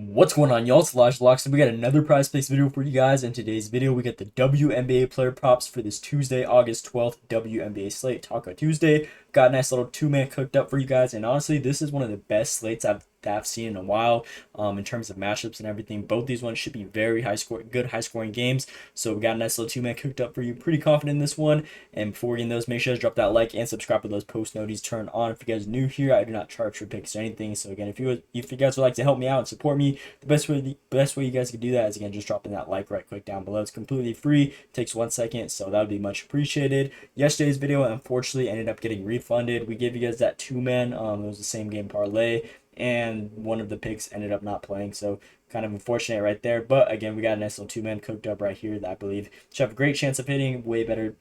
What's going on, y'all? It's Elijah Locks, and we got another prize picks video for you guys. In today's video, we got the WNBA player props for this Tuesday, August 12th WNBA slate, Taco Tuesday. Got a nice little two-man cooked up for you guys, and honestly, this is one of the best slates that I've seen in a while. In terms of matchups and everything, both these ones should be very good high scoring games. So we got a nice little two-man cooked up for you. Pretty confident in this one. And before we get into those, make sure to drop that like and subscribe with those post notifications turned on. If you guys are new here, I do not charge for picks or anything. So again, if you guys would like to help me out and support me, the best way you guys can do that is again just dropping that like right quick down below. It's completely free. It takes 1 second, so that would be much appreciated. Yesterday's video unfortunately ended up getting refunded. We gave you guys that two-man. It was the same game parlay, and one of the picks ended up not playing, so kind of unfortunate right there. But again, we got a nice little two-man cooked up right here that I believe should have a great chance of hitting. Way better,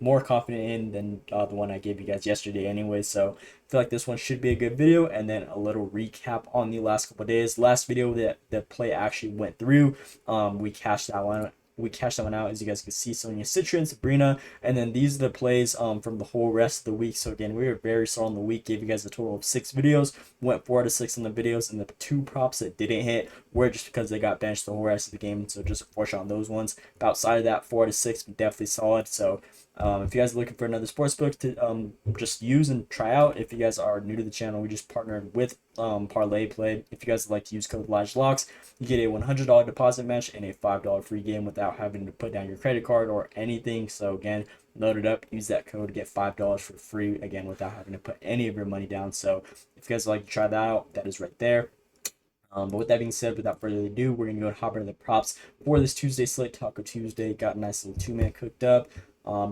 more confident in than the one I gave you guys yesterday anyway. So I feel like this one should be a good video. And then a little recap on the last couple of days. Last video that the play actually went through, we cashed that one. Out, as you guys can see. Sonia Citron, Sabrina, and then these are the plays from the whole rest of the week. So again, we were very solid on the week. Gave you guys a total of 6 videos. Went 4 out of 6 on the videos, and the 2 props that didn't hit were just because they got benched the whole rest of the game. So just unfortunate on those ones. But outside of that, 4 out of 6 definitely solid. So if you guys are looking for another sports book to just use and try out, if you guys are new to the channel, we just partnered with Parlay Play. If you guys would like to use code LodgeLocks, you get a $100 deposit match and a $5 free game without having to put down your credit card or anything. So again, load it up, use that code to get $5 for free, again, without having to put any of your money down. So if you guys would like to try that out, that is right there. But with that being said, without further ado, we're going to go hop into the props for this Tuesday slate, Taco Tuesday. Got a nice little two-man cooked up.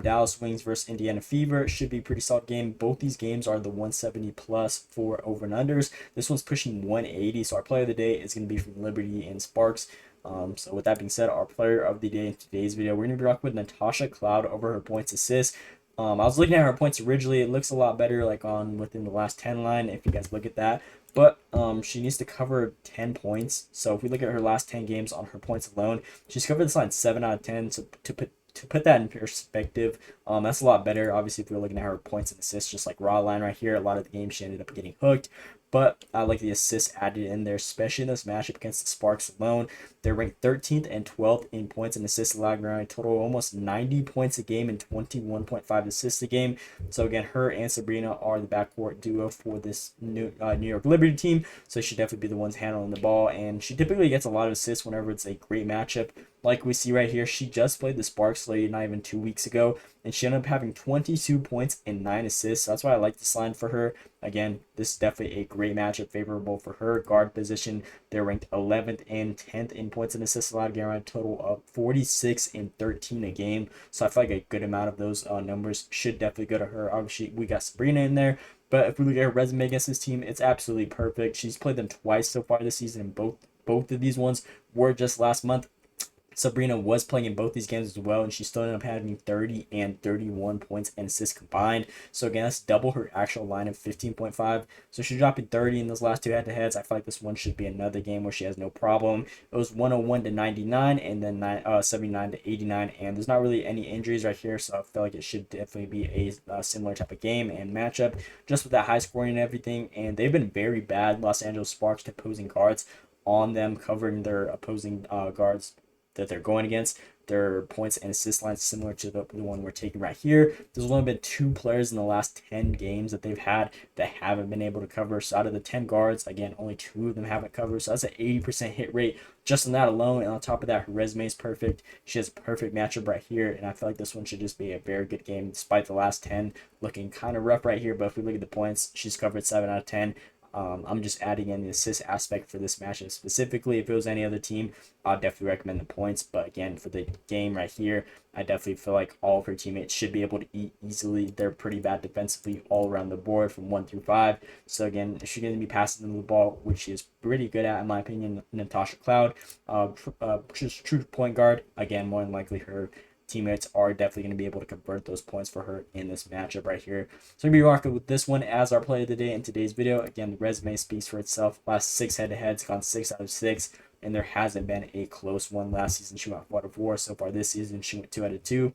Dallas Wings versus Indiana Fever. It should be a pretty solid game. Both these games are the 170 plus for over and unders. This one's pushing 180, so our player of the day is going to be from Liberty and Sparks. So with that being said, our player of the day in today's video, we're going to be rocking with Natasha Cloud over her points assists. I was looking at her points originally. It looks a lot better like on within the last 10 line if you guys look at that. But she needs to cover 10 points. So if we look at her last 10 games on her points alone, she's covered this line 7 out of 10. So to put that in perspective, that's a lot better. Obviously, if we're looking at her points and assists, just like raw line right here, a lot of the games she ended up getting hooked. But I like the assists added in there, especially in this matchup against the Sparks alone. They're ranked 13th and 12th in points and assists allowed, around a total of almost 90 points a game and 21.5 assists a game. So again, her and Sabrina are the backcourt duo for this New York Liberty team. So she should definitely be the ones handling the ball, and she typically gets a lot of assists whenever it's a great matchup. Like we see right here, she just played the Sparks late not even 2 weeks ago, and she ended up having 22 points and 9 assists. So that's why I like this line for her. Again, this is definitely a great matchup, favorable for her guard position. They're ranked 11th and 10th in points and assists allowed, getting around a total of 46 and 13 a game. So I feel like a good amount of those numbers should definitely go to her. Obviously, we got Sabrina in there, but if we look at her resume against this team, it's absolutely perfect. She's played them twice so far this season, and both of these ones were just last month. Sabrina was playing in both these games as well, and she still ended up having 30 and 31 points and assists combined. So again, that's double her actual line of 15.5. So she's dropping 30 in those last 2 head-to-heads. I feel like this one should be another game where she has no problem. It was 101 to 99, and then 79 to 89, and there's not really any injuries right here, so I feel like it should definitely be a similar type of game and matchup, just with that high scoring and everything. And they've been very bad, Los Angeles Sparks, to opposing guards on them, covering their opposing guards that they're going against. Their points and assist lines similar to the one we're taking right here. There's only been 2 players in the last 10 games that they've had that haven't been able to cover. So out of the 10 guards, again, only 2 of them haven't covered. So that's an 80% hit rate just on that alone. And on top of that, her resume is perfect. She has a perfect matchup right here. And I feel like this one should just be a very good game, despite the last 10 looking kind of rough right here. But if we look at the points, she's covered 7 out of 10. I'm just adding in the assist aspect for this matchup specifically. If it was any other team, I'd definitely recommend the points. But again, for the game right here, I definitely feel like all of her teammates should be able to eat easily. They're pretty bad defensively all around the board from 1 through 5. So again, she's going to be passing them the ball, which she is pretty good at, in my opinion. Natasha Cloud, just true point guard. Again, more than likely her teammates are definitely going to be able to convert those points for her in this matchup right here. So we're going to be rocking with this one as our play of the day in today's video. Again, the resume speaks for itself. Last 6 head-to-heads, gone 6 out of 6, and there hasn't been a close one. Last season, she went 4 out of 4. So far this season, she went 2 out of 2.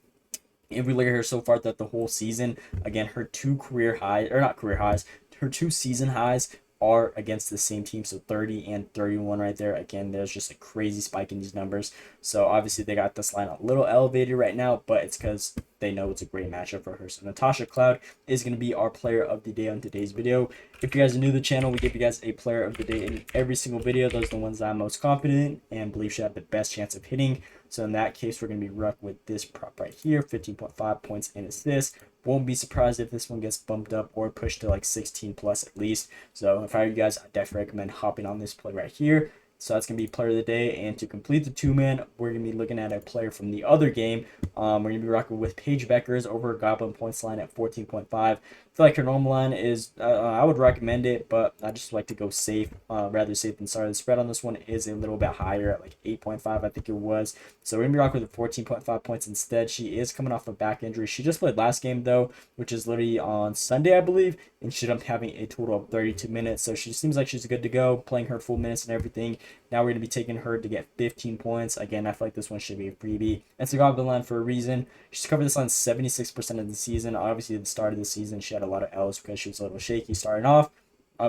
If we look at her so far throughout the whole season, again, her 2 career highs, or not career highs, her 2 season highs are against the same team. So 30 and 31 right there. Again, there's just a crazy spike in these numbers. So obviously they got this line a little elevated right now, but it's because they know it's a great matchup for her. So Natasha Cloud is going to be our player of the day on today's video. If you guys are new to the channel, we give you guys a player of the day in every single video. Those are the ones that I'm most confident in and believe should have the best chance of hitting. So in that case, we're going to be rough with this prop right here, 15.5 points and assists. Won't be surprised if this one gets bumped up or pushed to like 16 plus at least. So if I were you guys, I definitely recommend hopping on this play right here. So that's going to be player of the day. And to complete the two-man, we're going to be looking at a player from the other game. We're going to be rocking with Paige Beckers over Goblin points line at 14.5. I feel like her normal line is, I would recommend it, but I just like to go safe, rather safe than sorry. The spread on this one is a little bit higher at like 8.5, I think it was. So we're going to be rocking with 14.5 points instead. She is coming off a back injury. She just played last game, though, which is literally on Sunday, I believe, and she ended up having a total of 32 minutes. So she seems like she's good to go, playing her full minutes and everything. Now we're going to be taking her to get 15 points. Again, I feel like this one should be a freebie. It's a Goblin line for a reason. She's covered this line 76% of the season. Obviously, at the start of the season, she had a lot of L's because she was a little shaky starting off.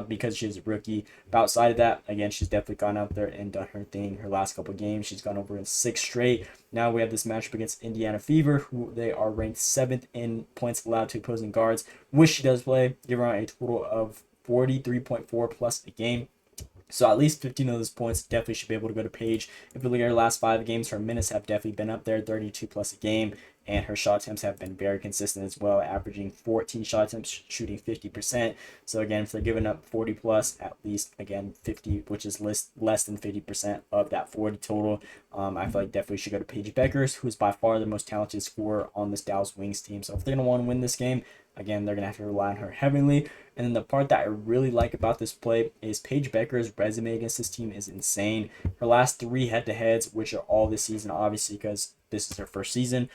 Because she's a rookie. But outside of that, again, she's definitely gone out there and done her thing. Her last couple games, she's gone over in 6 straight. Now we have this matchup against Indiana Fever, who they are ranked 7th in points allowed to opposing guards, which she does play. Give her a total of 43.4 plus a game. So at least 15 of those points definitely should be able to go to Paige. If you look at her last 5 games, her minutes have definitely been up there, 32 plus a game. And her shot attempts have been very consistent as well, averaging 14 shot attempts, shooting 50%. So again, if they're giving up 40 plus, at least, again, 50, which is less than 50% of that 40 total, I feel like definitely should go to Paige Beckers, who's by far the most talented scorer on this Dallas Wings team. So if they're going to want to win this game, again, they're going to have to rely on her heavily. And then the part that I really like about this play is Paige Beckers' resume against this team is insane. Her last 3 head-to-heads, which are all this season, obviously, because this is her first season.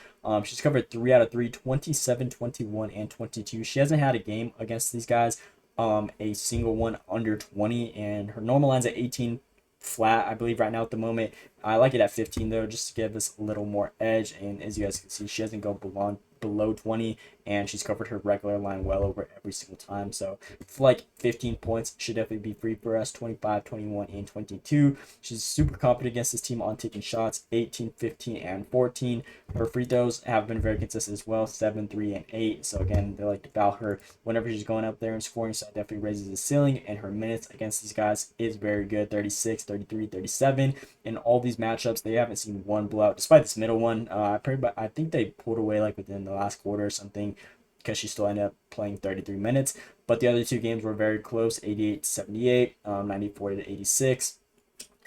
She's covered 3 out of 3, 27, 21, and 22. She hasn't had a game against these guys, a single one under 20, and her normal line's at 18 flat, I believe, right now at the moment. I like it at 15, though, just to give us a little more edge. And as you guys can see, she doesn't go below 20, and she's covered her regular line well over every single time. So for like 15 points should definitely be free for us. 25, 21, and 22. She's super confident against this team on taking shots, 18, 15, and 14. Her free throws have been very consistent as well, 7, 3, and 8. So again, they like to foul her whenever she's going up there and scoring, so that definitely raises the ceiling. And her minutes against these guys is very good, 36, 33, 37. In all these matchups, they haven't seen one blowout, despite this middle one. I think they pulled away like within the last quarter or something, because she still ended up playing 33 minutes. But the other 2 games were very close, 88-78, 94-86.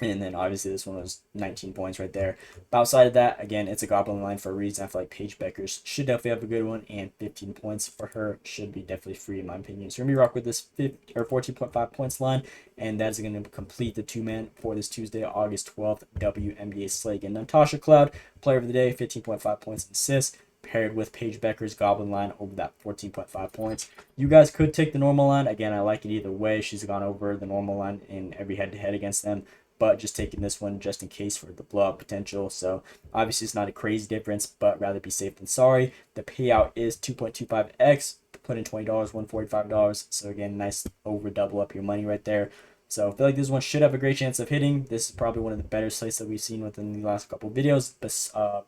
And then obviously this one was 19 points right there. But outside of that, again, it's a Goblin line for a reason. I feel like Paige Beckers should definitely have a good one, and 15 points for her should be definitely free in my opinion. So we're going to be rock with this 14.5 points line, and that's going to complete the two-man for this Tuesday, August 12th WNBA slate. And Natasha Cloud, player of the day, 15.5 points and assists, paired with Paige Beckers' Goblin line over that 14.5 points. You guys could take the normal line. Again, I like it either way. She's gone over the normal line in every head-to-head against them, but just taking this one just in case for the blowout potential. So obviously it's not a crazy difference, but rather be safe than sorry. The payout is 2.25x. Put in $20, $145. So again, nice over double up your money right there. So I feel like this one should have a great chance of hitting. This is probably one of the better slates that we've seen within the last couple of videos.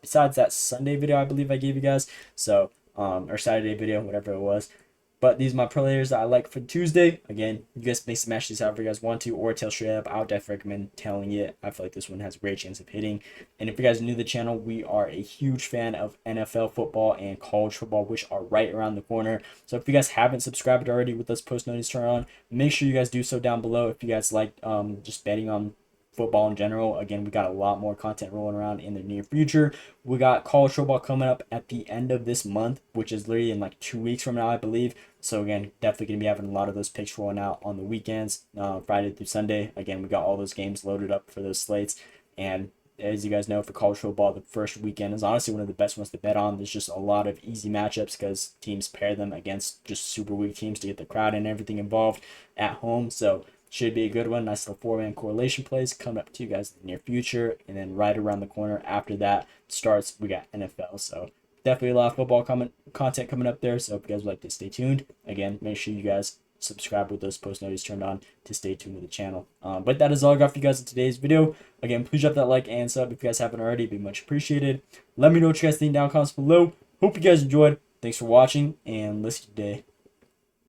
Besides that Sunday video I believe I gave you guys. So or Saturday video, whatever it was. But these are my players that I like for Tuesday. Again, you guys may smash these however you guys want to, or tail straight up. I would definitely recommend tailing it. I feel like this one has a great chance of hitting. And if you guys are new to the channel, we are a huge fan of NFL football and college football, which are right around the corner. So if you guys haven't subscribed already with those post notifications turned on, make sure you guys do so down below. If you guys like just betting on football in general, again, we got a lot more content rolling around in the near future. We got college football coming up at the end of this month, which is literally in like 2 weeks from now, I believe. So again, definitely gonna be having a lot of those picks rolling out on the weekends, Friday through Sunday. Again, we got all those games loaded up for those slates. And as you guys know, for college football, the first weekend is honestly one of the best ones to bet on. There's just a lot of easy matchups because teams pair them against just super weak teams to get the crowd and everything involved at home. So should be a good one. Nice little 4-man correlation plays coming up to you guys in the near future. And then right around the corner after that starts, we got NFL. So definitely a lot of football content coming up there. So if you guys would like to stay tuned, again, make sure you guys subscribe with those post notifications turned on to stay tuned with the channel. But that is all I got for you guys in today's video. Again, please drop that like and sub if you guys haven't already. It'd be much appreciated. Let me know what you guys think down in the comments below. Hope you guys enjoyed. Thanks for watching, and listen today.